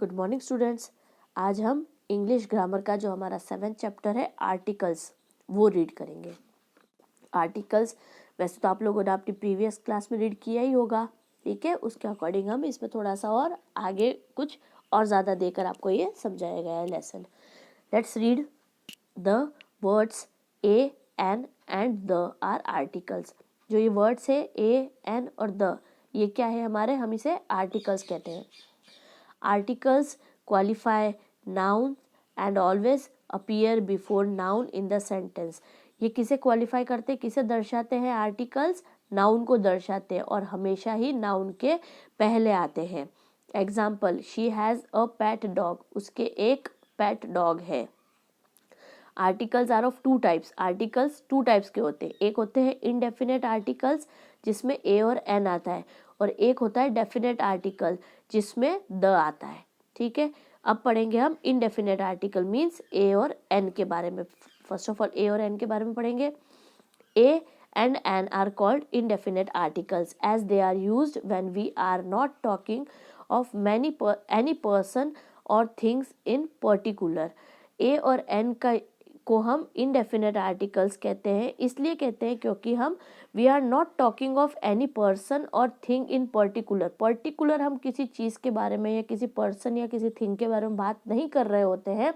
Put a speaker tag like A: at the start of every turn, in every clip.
A: Good morning students. आज हम English grammar का जो हमारा 7th चैप्टर है आर्टिकल्स वो रीड करेंगे। आर्टिकल्स वैसे तो आप लोगों ने अपनी प्रीवियस क्लास में रीड किया ही होगा, ठीक है। उसके अकॉर्डिंग हम इसमें थोड़ा सा और आगे कुछ और ज़्यादा देकर आपको ये समझाया गया है lesson. Let's read the words a an and the are articles. जो ये वर्ड्स है ए एन और द, ये क्या है हमारे, हम इसे आर्टिकल्स कहते हैं। Articles qualify noun and always appear before noun in the sentence। ये किसे क्वालिफाई करते हैं, किसे दर्शाते हैं? आर्टिकल्स नाउन को दर्शाते हैं और हमेशा ही नाउन के पहले आते हैं। Example, she has a pet dog, उसके एक पेट डॉग है। Articles are of two types. Articles two types के होते हैं। एक होते हैं इनडेफिनेट आर्टिकल्स जिसमें ए और एन आता है, और एक होता है डेफिनेट आर्टिकल जिसमें द आता है, ठीक है। अब पढ़ेंगे हम इनडेफिनेट आर्टिकल मीन्स ए और एन के बारे में। फर्स्ट ऑफ ऑल ए और एन के बारे में पढ़ेंगे। ए and an are called indefinite articles as they are used when we are not talking of any person or things in particular। a और n को हम indefinite articles कहते हैं, इसलिए कहते हैं क्योंकि हम we are not talking of any person or thing in particular। particular हम किसी चीज़ के बारे में या किसी person या किसी thing के बारे में बात नहीं कर रहे होते हैं,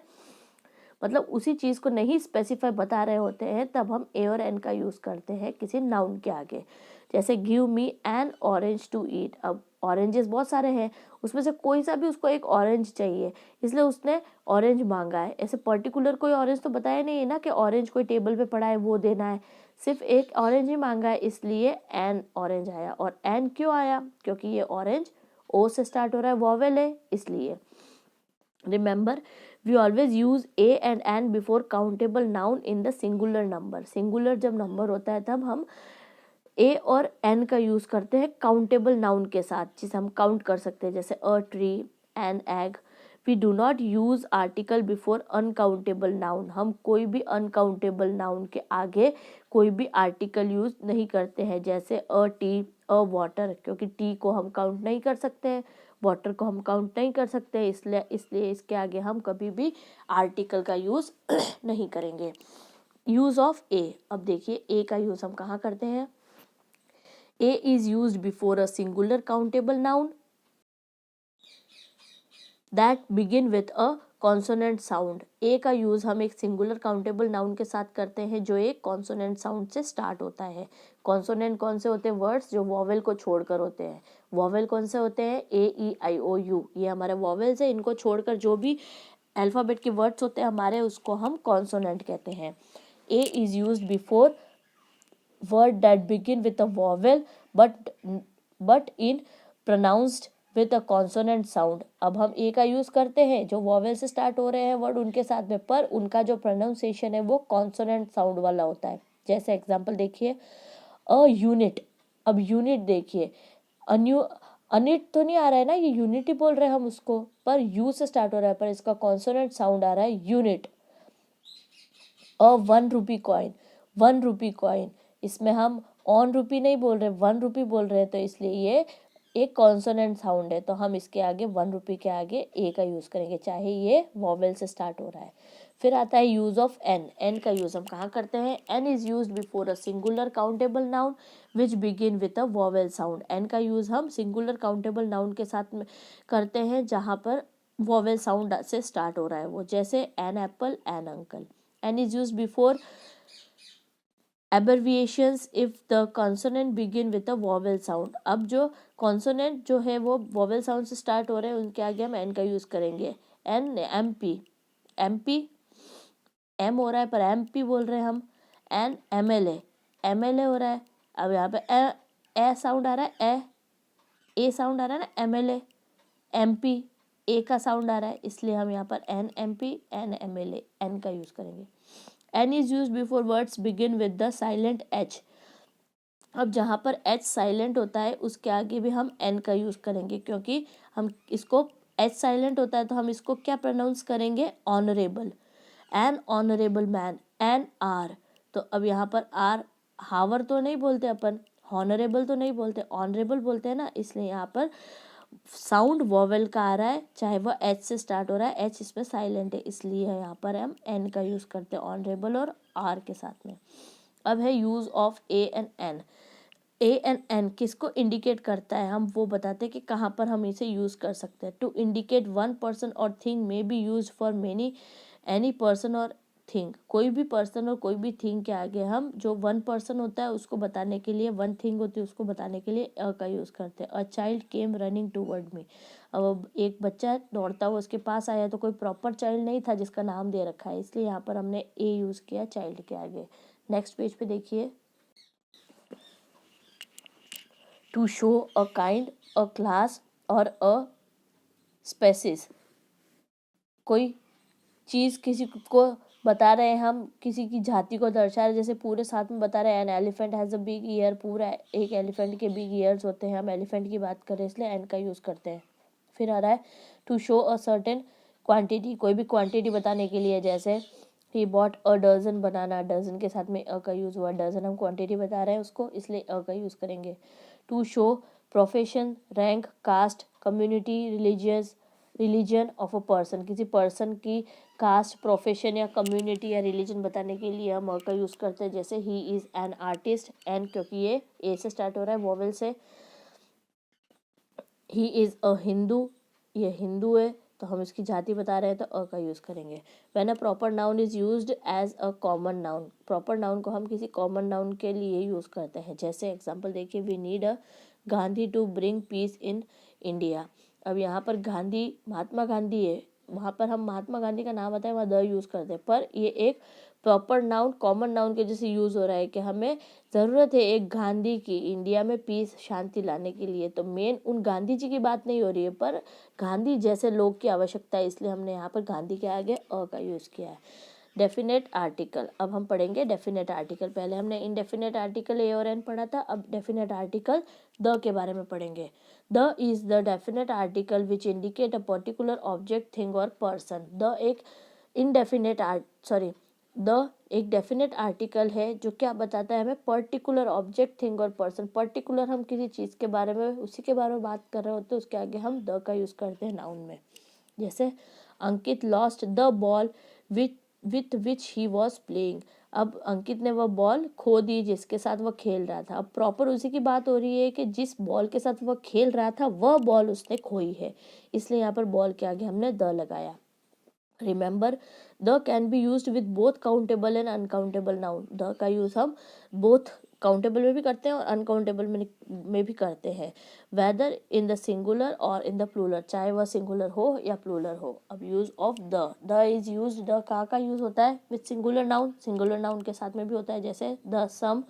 A: मतलब उसी चीज़ को नहीं स्पेसिफाई बता रहे होते हैं, तब हम ए और एन का यूज़ करते हैं किसी नाउन के आगे। जैसे give me an orange to eat. अब ऑरेंजेस बहुत सारे हैं, उसमें से कोई सा भी उसको एक ऑरेंज चाहिए, इसलिए उसने ऑरेंज मांगा है। ऐसे पर्टिकुलर कोई ऑरेंज तो बताया नहीं है ना कि ऑरेंज कोई टेबल पे पड़ा है वो देना है, सिर्फ एक ऑरेंज ही मांगा है, इसलिए एन ऑरेंज आया। और एन क्यों आया? क्योंकि ये ऑरेंज ओ से स्टार्ट हो रहा है, वॉवेल है, इसलिए। Remember, we always use a and an before countable noun in the singular number। singular जब नंबर होता है तब हम a और n का यूज़ करते हैं काउंटेबल नाउन के साथ, जिसे हम काउंट कर सकते हैं, जैसे a tree, an egg. We do not use article before uncountable noun. हम कोई भी अनकाउंटेबल नाउन के आगे कोई भी आर्टिकल यूज़ नहीं करते हैं, जैसे अ टी, अ वाटर, क्योंकि टी को हम काउंट नहीं कर सकते हैं, वाटर को हम काउंट नहीं कर सकते, इसलिए इसके आगे हम कभी भी आर्टिकल का यूज़ नहीं करेंगे। Use of A. अब देखिए ए का यूज़ हम कहाँ करते हैं। A is used before a singular countable noun that begin with a consonant sound. A का यूज़ हम एक सिंगुलर काउंटेबल नाउन के साथ करते हैं जो एक कॉन्सोनेंट साउंड से स्टार्ट होता है। कॉन्सोनेंट कौन से होते हैं? वर्ड्स जो वॉवेल को छोड़कर होते हैं। वॉवेल कौन से होते हैं? ए ई आई ओ यू, ये हमारे वॉवेल्स है, इनको छोड़कर जो भी अल्फ़ाबेट के वर्ड्स होते हैं हमारे, उसको हम कॉन्सोनेंट कहते हैं। A is used before word that begin with a vowel but in pronounced with a consonant sound. अब हम ए का यूज़ करते हैं जो वॉवेल से स्टार्ट हो रहे हैं वर्ड उनके साथ में, पर उनका जो प्रोनाउंसिएशन है वो कॉन्सोनेंट साउंड वाला होता है। जैसे एग्जांपल देखिए, अ यूनिट। अब यूनिट देखिए, अनिट तो नहीं आ रहा है ना, ये यूनिट ही बोल रहे हैं हम उसको, पर यू से स्टार्ट हो रहा है, पर इसका कॉन्सोनेंट साउंड आ रहा है यूनिट। अ 1 रुपी कॉइन, 1 रुपी कॉइन, इसमें हम ऑन रुपी नहीं बोल रहे, 1 रुपी बोल रहे हैं, तो इसलिए ये एक कॉन्सोनेंट साउंड है, तो हम इसके आगे 1 रुपी के आगे ए का यूज़ करेंगे, चाहे ये वॉवेल से स्टार्ट हो रहा है। फिर आता है यूज़ ऑफ एन। एन का यूज़ हम कहाँ करते हैं? An is used before a singular countable noun which begin with a vowel sound. An का यूज़ हम सिंगुलर काउंटेबल नाउन के साथ में करते हैं जहाँ पर वॉवेल साउंड से स्टार्ट हो रहा है वो, जैसे an apple, an uncle. An is used before abbreviations if the consonant begin with a vowel sound। अब जो consonant जो है वो vowel sound से start हो रहे हैं, उनके आगे हम n का यूज़ करेंगे। n M P, M P M हो रहा है पर एम पी बोल रहे हैं हम। एन एम एल ए हो रहा है। अब यहाँ पे ए साउंड आ रहा है, ए साउंड आ रहा है ना, M L M P, A का साउंड आ रहा है, इसलिए हम यहाँ पर an M P, an M L N का यूज़ करेंगे। N is used before words begin with the silent H। अब जहाँ पर H साइलेंट होता है उसके आगे भी हम N का यूज़ करेंगे, क्योंकि हम इसको H साइलेंट होता है तो हम इसको क्या प्रोनाउंस करेंगे? Honourable. An honourable man, an hour. तो अब यहाँ पर आर, हावर तो नहीं बोलते अपन, हॉनरेबल तो नहीं बोलते, ऑनरेबल बोलते हैं ना, इसलिए यहाँ पर साउंड वॉवेल का आ रहा है, चाहे वह एच से स्टार्ट हो रहा है, एच इसमें साइलेंट है, इसलिए यहाँ पर हम एन का यूज़ करते हैं ऑनरेबल और आर के साथ में। अब है use of A and an. A and an किसको इंडिकेट करता है, हम वो बताते हैं कि कहाँ पर हम इसे यूज़ कर सकते हैं। टू इंडिकेट वन पर्सन और thing may be use for many any person और थिंग। कोई भी पर्सन और कोई भी थिंग के आगे हम जो वन पर्सन होता है उसको बताने के लिए, वन थिंग होती है उसको बताने के लिए अ का यूज़ करते हैं। A child came running toward me. अब एक बच्चा दौड़ता हुआ उसके पास आया, तो कोई प्रॉपर चाइल्ड नहीं था जिसका नाम दे रखा है, इसलिए यहाँ पर हमने ए यूज़ किया चाइल्ड के आगे। नेक्स्ट पेज पे देखिए, to show a kind, a class और अ स्पेसिस। कोई चीज़ किसी को बता रहे हैं, हम किसी की जाति को दर्शा रहे हैं, जैसे पूरे साथ में बता रहे हैं an elephant has a big year, पूरा एक एलिफेंट के बिग ईयर्स होते हैं, हम एलिफेंट की बात करें इसलिए एन का यूज़ करते हैं। फिर आ रहा है to show a certain quantity, कोई भी क्वांटिटी बताने के लिए, जैसे ही bought a dozen banana, dozen के साथ में अ का यूज़ हुआ, डजन हम क्वांटिटी बता रहे हैं उसको, इसलिए अ का यूज़ करेंगे। To show profession, rank, caste, community, religion of a person, किसी पर्सन की कास्ट, प्रोफेशन या कम्युनिटी या रिलीजन बताने के लिए हम अ का यूज़ करते हैं, जैसे ही इज़ एन आर्टिस्ट, एन क्योंकि ये ए से स्टार्ट हो रहा है वोवेल से। ही इज़ अ हिंदू, ये हिंदू है तो हम इसकी जाति बता रहे हैं तो अ का यूज़ करेंगे। When a proper noun is used as a common noun, proper noun को हम किसी कॉमन नाउन के लिए यूज़ करते हैं, जैसे एग्जांपल देखिए, we need a Gandhi to bring peace in India. अब यहाँ पर गांधी महात्मा गांधी है, वहाँ पर हम महात्मा गांधी का नाम बताए वहाँ द यूज़ करते हैं, पर ये एक प्रॉपर नाउन कॉमन नाउन के जैसे यूज़ हो रहा है कि हमें ज़रूरत है एक गांधी की इंडिया में पीस शांति लाने के लिए, तो मेन उन गांधी जी की बात नहीं हो रही है पर गांधी जैसे लोग की आवश्यकता है, इसलिए हमने यहाँ पर गांधी के आगे अ का यूज़ किया है। डेफिनेट आर्टिकल, अब हम पढ़ेंगे डेफिनेट आर्टिकल। पहले हमने इनडेफिनेट आर्टिकल ए और एन पढ़ा था, अब डेफिनेट आर्टिकल द के बारे में पढ़ेंगे। The is the definite article which indicate a particular object, thing और पर्सन। द एक एक डेफिनेट आर्टिकल है जो क्या बताता है हमें, पर्टिकुलर ऑब्जेक्ट, थिंग और पर्सन। पर्टिकुलर हम किसी चीज़ के बारे में, उसी के बारे में बात कर रहे होते हैं, उसके आगे हम द का यूज़ करते हैं नाउन में। जैसे Ankit lost the ball with which he was playing. अब अंकित ने वह बॉल खो दी जिसके साथ वह खेल रहा था। अब प्रॉपर उसी की बात हो रही है कि जिस बॉल के साथ वह खेल रहा था वह बॉल उसने खोई है, इसलिए यहाँ पर बॉल के आगे हमने द लगाया। Remember the can be used with both countable and uncountable noun. The का यूज हम बोथ काउंटेबल में भी करते हैं और अनकाउंटेबल में भी करते हैं, वेदर इन द सिंगुलर और इन द प्लूरल, चाहे वह सिंगुलर हो या प्लूरल हो। अब use of the is use, the का यूज होता है with singular noun, singular noun के साथ में भी होता है, जैसे the sum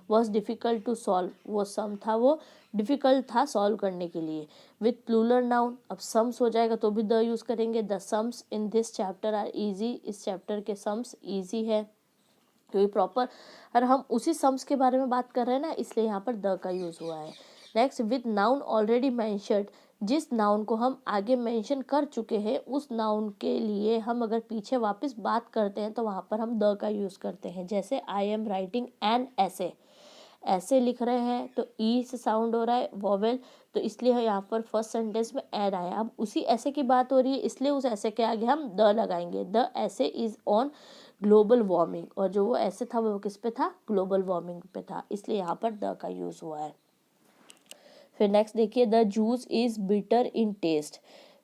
A: was difficult to solve, वो सम था वो डिफिकल्ट था सॉल्व करने के लिए। विथ प्लूरल नाउन, अब सम्स हो जाएगा तो भी द यूज करेंगे। The sums in this chapter are easy, इस चैप्टर के सम्स इजी है क्योंकि प्रॉपर और हम उसी सम्स के बारे में बात कर रहे हैं ना, इसलिए यहाँ पर द का यूज हुआ है। Next, with noun already mentioned, जिस नाउन को हम आगे मेंशन कर चुके हैं उस नाउन के लिए हम अगर पीछे वापस बात करते हैं तो वहाँ पर हम द का यूज करते हैं, जैसे आई एम राइटिंग एन ऐसे, ऐसे लिख रहे हैं तो ई से साउंड हो रहा है वॉवेल, तो इसलिए यहाँ पर फर्स्ट सेंटेंस में ऐड आया। अब उसी ऐसे की बात हो रही है इसलिए उस ऐसे के आगे हम द लगाएंगे। द ऐसे इज ऑन ग्लोबल वार्मिंग, और जो वो ऐसे था वो किस पे था, ग्लोबल वार्मिंग पे था, इसलिए यहाँ पर द का यूज हुआ है। फिर नेक्स्ट देखिए, the juice is bitter in taste.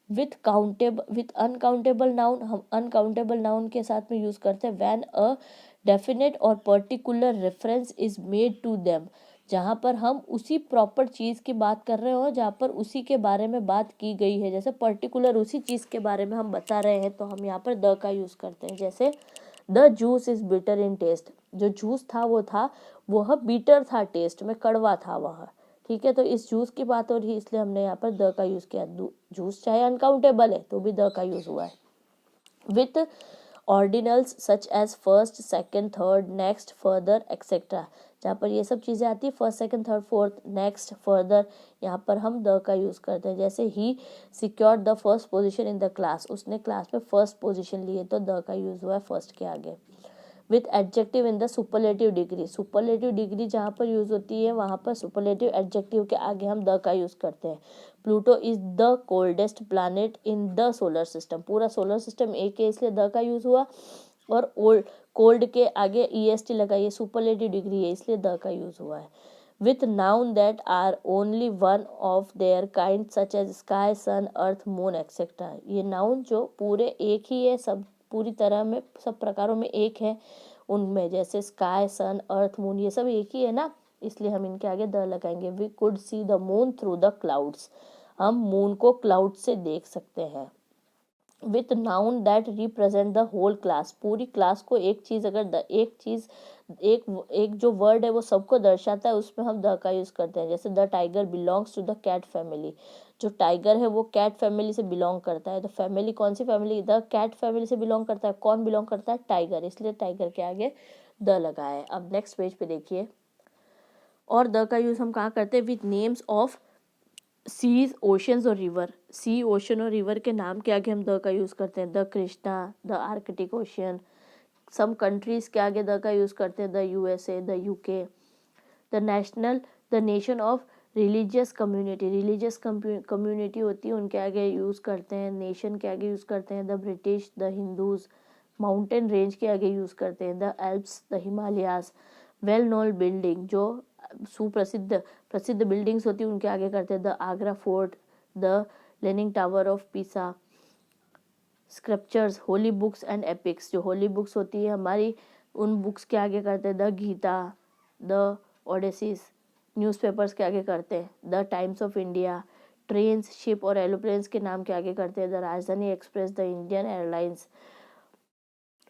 A: With uncountable noun, हम अनकाउंटेबल नाउन के साथ में यूज करते हैं व्हेन अ डेफिनेट और particular reference is made to them, जहाँ पर हम उसी प्रॉपर चीज़ की बात कर रहे हो, जहाँ पर उसी के बारे में बात की गई है, जैसे पर्टिकुलर उसी चीज़ के बारे में हम बता रहे हैं तो हम यहाँ पर द का यूज़ करते हैं। जैसे the juice is bitter in taste, जो जूस था वह बीटर था, टेस्ट में कड़वा था वह, ठीक है, तो इस जूस की बात हो रही है इसलिए हमने यहाँ पर द का यूज़ किया। जूस चाहे अनकाउंटेबल है तो भी द का यूज़ हुआ है। With ordinals such as first, second, third, next, further etcetera, जहाँ पर ये सब चीज़ें आती है first, second, third, fourth, next, further, यहाँ पर हम द का यूज़ करते हैं। जैसे he secured the first position in the class, उसने क्लास में फर्स्ट पोजीशन ली है तो द का यूज़ हुआ है फर्स्ट के आगे। With adjective in the superlative degree. Superlative degree जहाँ पर यूज होती है वहाँ पर सुपरलेटिव एडजेक्टिव के आगे हम द का यूज करते हैं। Pluto is the coldest planet in the solar system. पूरा सोलर सिस्टम एक है इसलिए द का यूज हुआ, और कोल्ड के आगे EST लगाइए, सुपरलेटिव डिग्री है इसलिए द का यूज हुआ है। with noun that are only one of their kind such as sky, sun, earth, moon etc. ये noun जो पूरे एक ही है, सब पूरी तरह में सब प्रकारों में एक है उनमें, जैसे स्काई, सन, अर्थ, मून ये सब एक ही है ना, इसलिए हम इनके आगे द लगाएंगे। We could see the moon through the clouds. हम मून को क्लाउड से देख सकते हैं। With noun that represent the whole class. पूरी क्लास को एक चीज अगर एक जो वर्ड है वो सबको दर्शाता है, उसमें हम द का यूज करते हैं। जैसे the tiger belongs to the cat family. जो टाइगर है वो कैट फैमिली से बिलोंग करता है। तो फैमिली कौन सी फैमिली? द कैट फैमिली से बिलोंग करता है। कौन बिलोंग करता है? टाइगर, इसलिए टाइगर के आगे द लगा है। अब नेक्स्ट पेज पे देखिए, और द का यूज हम कहाँ करते हैं? With names of seas, oceans और रिवर। सी, ओशन और रिवर के नाम के आगे हम द का यूज करते हैं। The Krishna, the Arctic Ocean. Some countries के आगे द का यूज करते हैं। The USA, the UK। The nation of religious community. Religious community होती है उनके आगे यूज करते हैं। नेशन के आगे यूज करते हैं। The British, the Hindus. Mountain range के आगे यूज करते हैं। The Alps, the Himalayas. Well known building, जो प्रसिद्ध बिल्डिंग्स होती है उनके आगे करते हैं। The Agra Fort, the Leaning Tower of Pisa. Scriptures, holy books and epics. जो होली बुक्स होती है हमारी, उन बुक्स के आगे करते हैं द गीता, द ओडेसिस। न्यूज़पेपर्स के आगे करते हैं the times of India. Trains, ship और एरोप्लेन्स के नाम के आगे करते हैं द राजधानी express, the Indian airlines.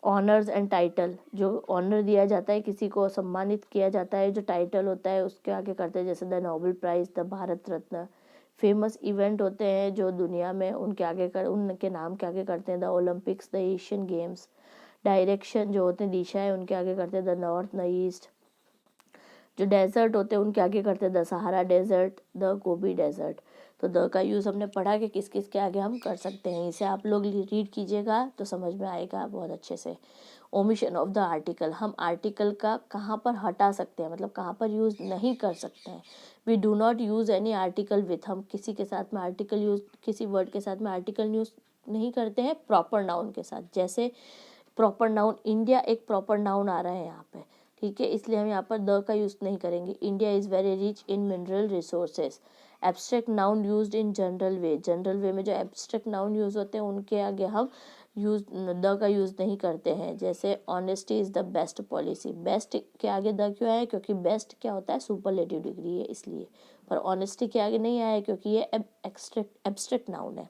A: Honours and title, जो ऑनर दिया जाता है, किसी को सम्मानित किया जाता है, जो टाइटल होता है उसके आगे करते हैं, जैसे the Nobel Prize, the Bharat Ratna. Famous event होते हैं जो दुनिया में, उनके नाम के आगे करते हैं the Olympics, the Asian Games. Direction, जो होते हैं दिशा है, उनके आगे करते हैं द नॉर्थ, द ईस्ट। जो डेजर्ट होते हैं उनके आगे करते हैं the Sahara desert, the Gobi desert. तो द का यूज़ हमने पढ़ा कि किस किस के आगे हम कर सकते हैं। इसे आप लोग रीड कीजिएगा तो समझ में आएगा बहुत अच्छे से। ओमिशन ऑफ द आर्टिकल, हम आर्टिकल का कहाँ पर हटा सकते हैं, मतलब कहाँ पर यूज़ नहीं कर सकते हैं। We do not use any article with, हम किसी के साथ में आर्टिकल यूज़, किसी वर्ड के साथ में आर्टिकल यूज़ नहीं करते हैं प्रॉपर नाउन के साथ। जैसे प्रॉपर नाउन, इंडिया एक प्रॉपर नाउन आ रहा है यहाँ पे, ठीक है, इसलिए हम यहाँ पर द का यूज़ नहीं करेंगे। India is very rich in mineral resources. Abstract noun used in general way, general वे में जो एब्स्ट्रैक्ट नाउन यूज़ होते हैं उनके आगे हम द का यूज़ नहीं करते हैं। जैसे honesty is the best policy. Best के आगे द क्यों आया? क्योंकि बेस्ट क्या होता है? सुपरलेटिव डिग्री है इसलिए। पर ऑनेस्टी के आगे नहीं आया क्योंकि ये एब्स्ट्रैक्ट नाउन है।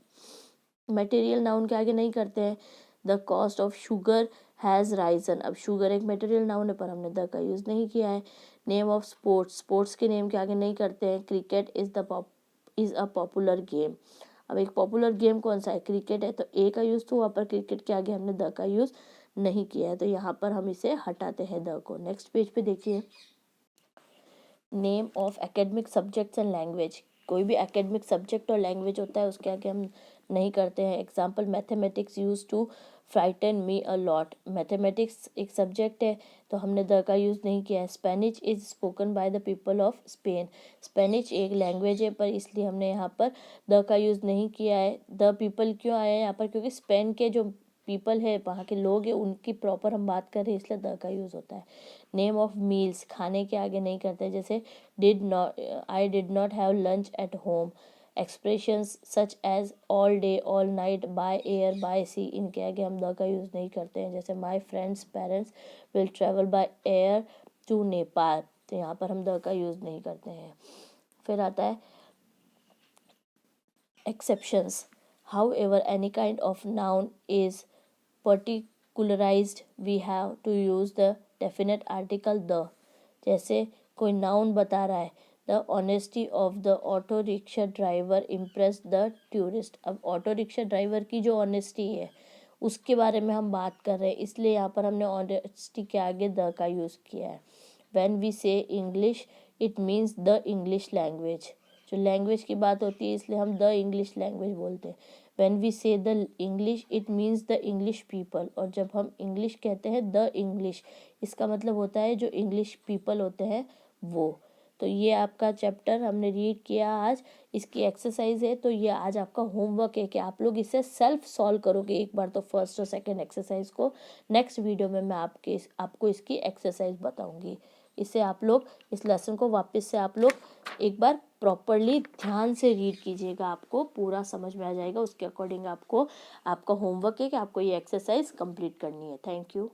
A: मटेरियल नाउन के आगे नहीं करते हैं। The cost of sugar has Ryzen. अब शुगर एक मटेरियल नाउन है पर हमने द का यूज़ नहीं किया है। नेम ऑफ स्पोर्ट्स, स्पोर्ट्स के नेम के आगे नहीं करते हैं। Cricket is a popular game. अब एक पॉपुलर गेम कौन सा है? क्रिकेट है, तो ए का यूज़ तो हुआ, पर क्रिकेट के आगे हमने द का यूज़ नहीं किया है, तो यहाँ पर हम इसे हटाते हैं द को। नेक्स्ट पेज पे देखिए, name of academic subjects and language. कोई भी एकेडमिक सब्जेक्ट और लैंग्वेज होता है उसके आगे हम नहीं करते हैं। Example, mathematics use to frighten me a lot. Mathematics एक सब्जेक्ट है तो हमने द का यूज़ नहीं किया है। Spanish is spoken by the people of Spain. Spanish एक लैंग्वेज है पर इसलिए हमने यहाँ पर द का यूज़ नहीं किया है। द पीपल क्यों आया है यहाँ पर? क्योंकि स्पेन के जो पीपल है, वहाँ के लोग हैं, उनकी प्रॉपर हम बात कर रहे हैं इसलिए द का यूज़ होता है। नेम ऑफ मील्स, खाने के आगे नहीं करते, जैसे I did not have lunch at home. Expressions such as all day, all night, by air, by sea, इनके आगे हम द का यूज़ नहीं करते हैं। जैसे my friends parents will travel by air to Nepal, तो यहाँ पर हम द का यूज़ नहीं करते हैं। फिर आता है exceptions. However any kind of noun is particularized we have to use the definite article the. जैसे कोई नाउन बता रहा है, the honesty of the auto rickshaw driver impress the tourist. अब ऑटो रिक्शा ड्राइवर की जो ऑनेस्टी है उसके बारे में हम बात कर रहे हैं, इसलिए यहाँ पर हमने ऑनेस्टी के आगे द का यूज़ किया है। व्हेन वी से English it means the English language. जो लैंग्वेज की बात होती है इसलिए हम द इंग्लिश लैंग्वेज बोलते हैं। व्हेन वी से the English it means the English people, और जब हम इंग्लिश कहते हैं द इंग्लिश, इसका मतलब होता है जो इंग्लिश पीपल होते हैं वो। तो ये आपका चैप्टर हमने रीड किया आज, इसकी एक्सरसाइज है। तो ये आज आपका होमवर्क है कि आप लोग इसे सेल्फ सॉल्व करोगे एक बार तो फर्स्ट और सेकंड एक्सरसाइज को। नेक्स्ट वीडियो में मैं आपको इसकी एक्सरसाइज बताऊंगी। इसे आप लोग इस लेसन को वापस से आप लोग एक बार प्रॉपरली ध्यान से रीड कीजिएगा, आपको पूरा समझ में आ जाएगा। उसके अकॉर्डिंग आपको आपका होमवर्क है कि आपको ये एक्सरसाइज कंप्लीट करनी है। Thank you.